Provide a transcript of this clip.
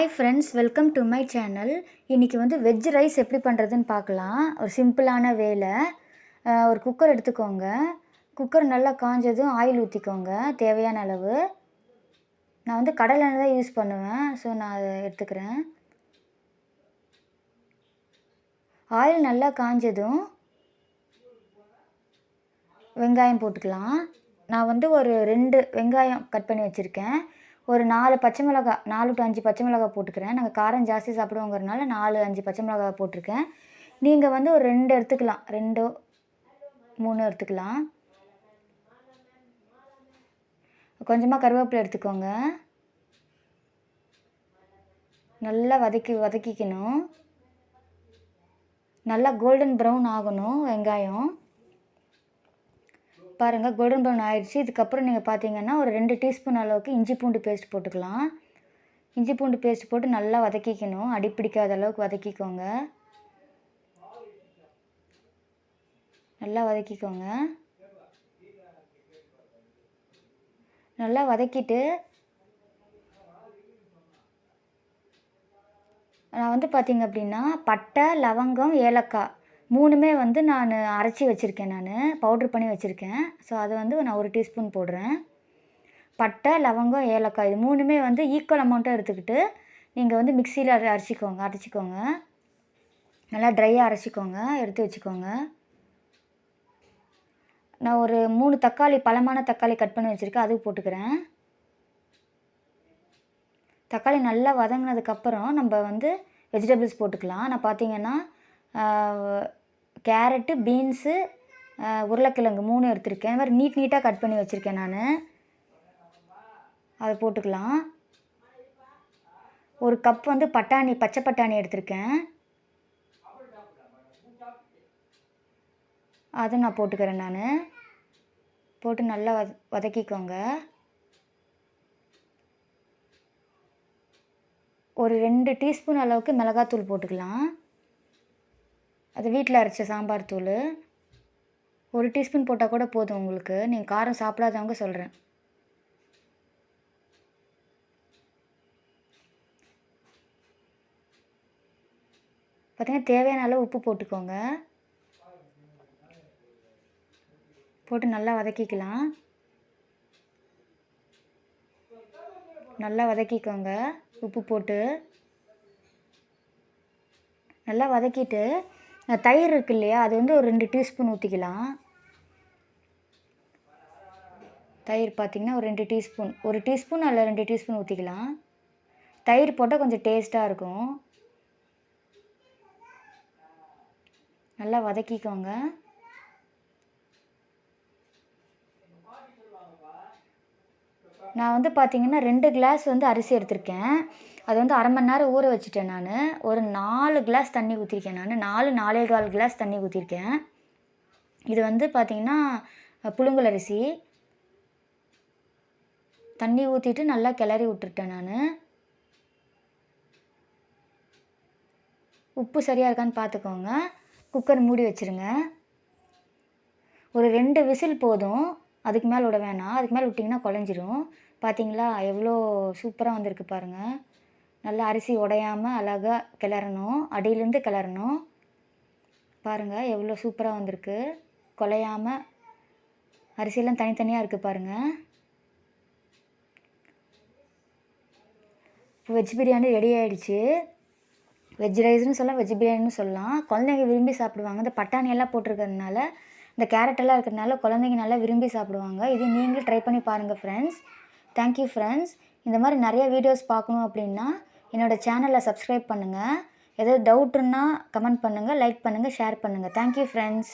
Hi friends, welcome to my channel. இன்றைக்கி veg rice எப்படி பண்ணுறதுன்னு பார்க்கலாம். ஒரு சிம்பிளான வேலை. ஒரு குக்கர் எடுத்துக்கோங்க. குக்கர் நல்லா காஞ்சதும் ஆயில் ஊற்றிக்கோங்க தேவையான அளவு. நான் கடலை எண்ணெய் தான் யூஸ் பண்ணுவேன், ஸோ நான் அதை எடுத்துக்கிறேன். ஆயில் நல்லா காஞ்சதும் வெங்காயம் போட்டுக்கலாம். நான் ஒரு 2 வெங்காயம் கட் பண்ணி வச்சுருக்கேன். ஒரு 4 பச்சை மிளகா, 4 to 5 பச்சை மிளகா போட்டுக்கிறேன். நாங்கள் காரம் ஜாஸ்தி சாப்பிடுவோங்கிறனால 4, 5 பச்சை மிளகா போட்டிருக்கேன். நீங்கள் ஒரு 2 எடுத்துக்கலாம், 2, 3 எடுத்துக்கலாம். கொஞ்சமாக கருவேப்பிலை எடுத்துக்கோங்க. நல்லா வதக்கிக்கணும். நல்லா கோல்டன் ப்ரௌன் ஆகணும் வெங்காயம். பாருங்கள், கோல்டன் ப்ரௌன் ஆயிடுச்சு. இதுக்கப்புறம் நீங்கள் பார்த்தீங்கன்னா ஒரு 2 டீஸ்பூன் அளவுக்கு இஞ்சி பூண்டு பேஸ்ட் போட்டுக்கலாம். இஞ்சி பூண்டு பேஸ்ட் போட்டு நல்லா வதக்கிக்கணும். அடிப்பிடிக்காத அளவுக்கு வதக்கிக்கோங்க. நல்லா வதக்கிக்கோங்க. நல்லா வதக்கிட்டு நான் பார்த்தீங்க அப்படின்னா பட்டை, லவங்கம், ஏலக்காய் 3மே நான் அரைச்சி வச்சுருக்கேன். நான் பவுட்ரு பண்ணி வச்சுருக்கேன். ஸோ அது நான் 1 டீஸ்பூன் போடுறேன். பட்டை, லவங்கம், ஏலக்காய் இது 3மே ஈக்குவல் அமௌண்ட்டாக எடுத்துக்கிட்டு நீங்கள் மிக்சியில் அரைச்சிக்கோங்க. நல்லா ட்ரையாக அரைச்சிக்கோங்க, எடுத்து வச்சுக்கோங்க. நான் ஒரு 3 தக்காளி, பழமான தக்காளி கட் பண்ணி வச்சுருக்கேன், அது போட்டுக்கிறேன். தக்காளி நல்லா வதங்கினதுக்கப்புறம் நம்ம வெஜிடபிள்ஸ் போட்டுக்கலாம். நான் பார்த்தீங்கன்னா கேரட்டு, பீன்ஸு, உருளைக்கிழங்கு 3 எடுத்திருக்கேன். இந்த மாதிரி நீட்டாக கட் பண்ணி வச்சுருக்கேன் நான். அதை போட்டுக்கலாம். ஒரு கப் பச்சை பட்டாணி எடுத்திருக்கேன். அதை நான் போட்டுக்கிறேன். நான் போட்டு நல்லா வதக்கிக்கோங்க. ஒரு 2 டீஸ்பூன் அளவுக்கு மிளகாத்தூள் போட்டுக்கலாம். அது வீட்டில் அரைச்ச சாம்பார் தூள். 1 டீஸ்பூன் போட்டால் கூட போதும் உங்களுக்கு. நீங்கள் காரம் சாப்பிடாதவங்க சொல்கிறேன். பார்த்தீங்கன்னா தேவையான அளவு உப்பு போட்டுக்கோங்க. போட்டு நல்லா வதக்கிக்கலாம். நல்லா வதக்கிக்கோங்க உப்பு போட்டு. நல்லா வதக்கிட்டு தயிர் இருக்கு இல்லையா, அது ஒரு 2 டீஸ்பூன் ஊற்றிக்கலாம். தயிர் பார்த்திங்கன்னா ஒரு 2 டீஸ்பூன், 1 டீஸ்பூன் அல்ல 2 டீஸ்பூன் ஊற்றிக்கலாம். தயிர் போட்டால் கொஞ்சம் டேஸ்ட்டாக இருக்கும். நல்லா வதக்கிக்கோங்க. நான் பார்த்திங்கன்னா 2 கிளாஸ் அரிசி எடுத்திருக்கேன். அது அரை மணி நேரம் ஊற வச்சுட்டேன். நான் ஒரு 4 கிளாஸ் தண்ணி ஊற்றிருக்கேன். நான் 4-4.25 கிளாஸ் தண்ணி ஊற்றிருக்கேன். இது பார்த்திங்கன்னா புழுங்கல் அரிசி. தண்ணி ஊற்றிட்டு நல்லா கிளறி விட்டுருட்டேன். நான் உப்பு சரியாக இருக்கான்னு பார்த்துக்கோங்க. குக்கர் மூடி வச்சுருங்க. ஒரு 2 விசில் போதும், அதுக்கு மேலே விட வேணாம். அதுக்கு மேலே விட்டிங்கன்னா குழஞ்சிரும். பார்த்தீங்களா எவ்வளோ சூப்பராக வந்திருக்கு பாருங்கள். நல்லா அரிசி உடையாமல் அழகாக கிளறணும், அடியிலேருந்து கிளறணும். பாருங்கள் எவ்வளோ சூப்பராக வந்திருக்கு. குலையாமல் அரிசியெல்லாம் தனித்தனியாக இருக்குது பாருங்கள். இப்போ வெஜ் பிரியாணி ரெடி ஆகிடுச்சு. வெஜ் ரைஸ்னு சொல்லலாம், வெஜ் பிரியாணின்னு சொல்லலாம். குழந்தைங்க விரும்பி சாப்பிடுவாங்க. இந்த பட்டாணியெல்லாம் போட்டிருக்கிறதுனால, இந்த கேரட்டெல்லாம் இருக்கிறதுனால குழந்தைங்க நல்லா விரும்பி சாப்பிடுவாங்க. இது நீங்களும் ட்ரை பண்ணி பாருங்கள் ஃப்ரெண்ட்ஸ். Thank you friends. இந்த மாதிரி நிறைய வீடியோஸ் பார்க்கணும் அப்படின்னா என்னோடய சேனலை சப்ஸ்கிரைப் பண்ணுங்கள். ஏதாவது டவுட்டுன்னா கமெண்ட் பண்ணுங்கள், லைக் பண்ணுங்கள், ஷேர் பண்ணுங்கள். Thank you friends.